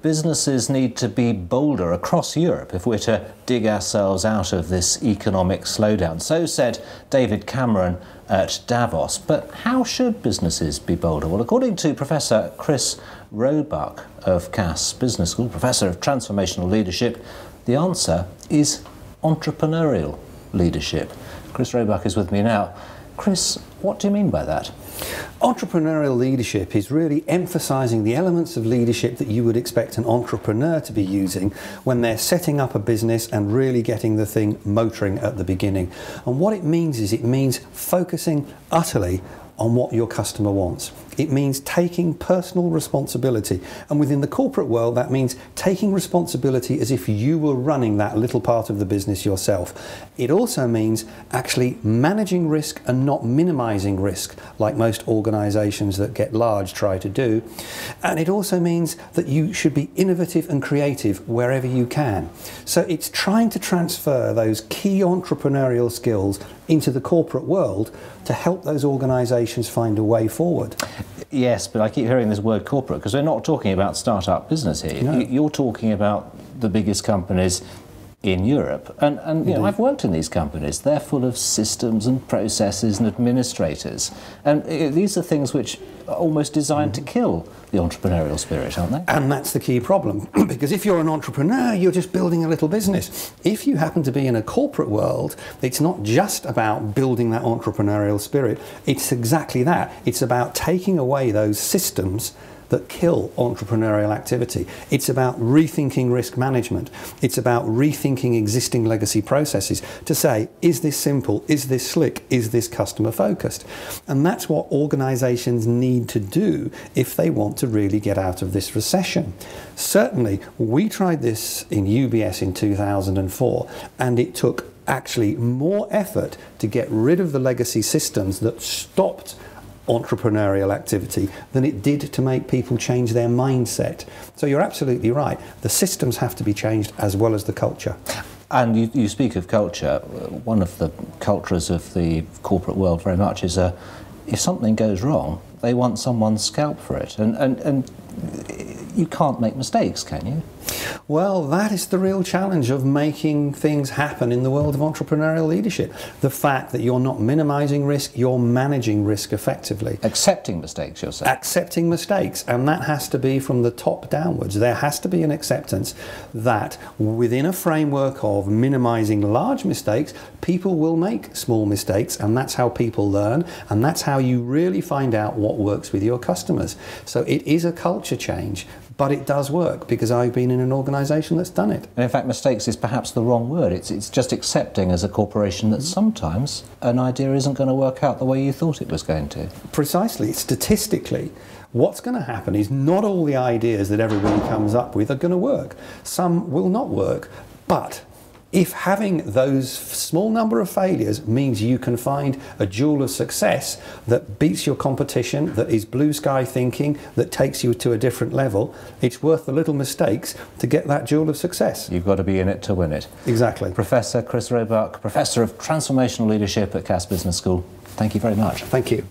businesses need to be bolder across Europe if we're to dig ourselves out of this economic slowdown. So said David Cameron at Davos. But how should businesses be bolder? Well, according to Professor Chris Roebuck of Cass Business School, Professor of Transformational Leadership, the answer is entrepreneurial leadership. Chris Roebuck is with me now. Chris, what do you mean by that? Entrepreneurial leadership is really emphasising the elements of leadership that you would expect an entrepreneur to be using when they're setting up a business and really getting the thing motoring at the beginning. And what it means is it means focusing utterly on what your customer wants. It means taking personal responsibility. And within the corporate world, that means taking responsibility as if you were running that little part of the business yourself. It also means actually managing risk and not minimizing risk, like most organizations that get large try to do. And it also means that you should be innovative and creative wherever you can. So it's trying to transfer those key entrepreneurial skills into the corporate world to help those organizations find a way forward. Yes, but I keep hearing this word corporate because we're not talking about start-up business here. No. You're talking about the biggest companies in Europe. And you know, I've worked in these companies. They're full of systems and processes and administrators. And these are things which are almost designed to kill the entrepreneurial spirit, aren't they? And that's the key problem. Because if you're an entrepreneur, you're just building a little business. If you happen to be in a corporate world, it's not just about building that entrepreneurial spirit. It's exactly that. It's about taking away those systems that kill entrepreneurial activity. It's about rethinking risk management. It's about rethinking existing legacy processes to say, is this simple? Is this slick? Is this customer focused? And that's what organizations need to do if they want to really get out of this recession. Certainly, we tried this in UBS in 2004, and it took actually more effort to get rid of the legacy systems that stopped entrepreneurial activity than it did to make people change their mindset. So you're absolutely right. The systems have to be changed as well as the culture. And you speak of culture. One of the cultures of the corporate world very much is if something goes wrong, they want someone's scalp for it. And you can't make mistakes, can you? Well, that is the real challenge of making things happen in the world of entrepreneurial leadership. The fact that you're not minimizing risk, you're managing risk effectively. Accepting mistakes, you're saying? Accepting mistakes, and that has to be from the top downwards. There has to be an acceptance that within a framework of minimizing large mistakes, people will make small mistakes, and that's how people learn, and that's how you really find out what works with your customers. So it is a culture change. But it does work because I've been in an organisation that's done it. And in fact, mistakes is perhaps the wrong word. It's just accepting as a corporation that sometimes an idea isn't going to work out the way you thought it was going to. Precisely. Statistically, what's going to happen is not all the ideas that everybody comes up with are going to work. Some will not work, but if having those small number of failures means you can find a jewel of success that beats your competition, that is blue sky thinking, that takes you to a different level, it's worth the little mistakes to get that jewel of success. You've got to be in it to win it. Exactly. Professor Chris Roebuck, Professor of Transformational Leadership at Cass Business School, thank you very much. Thank you.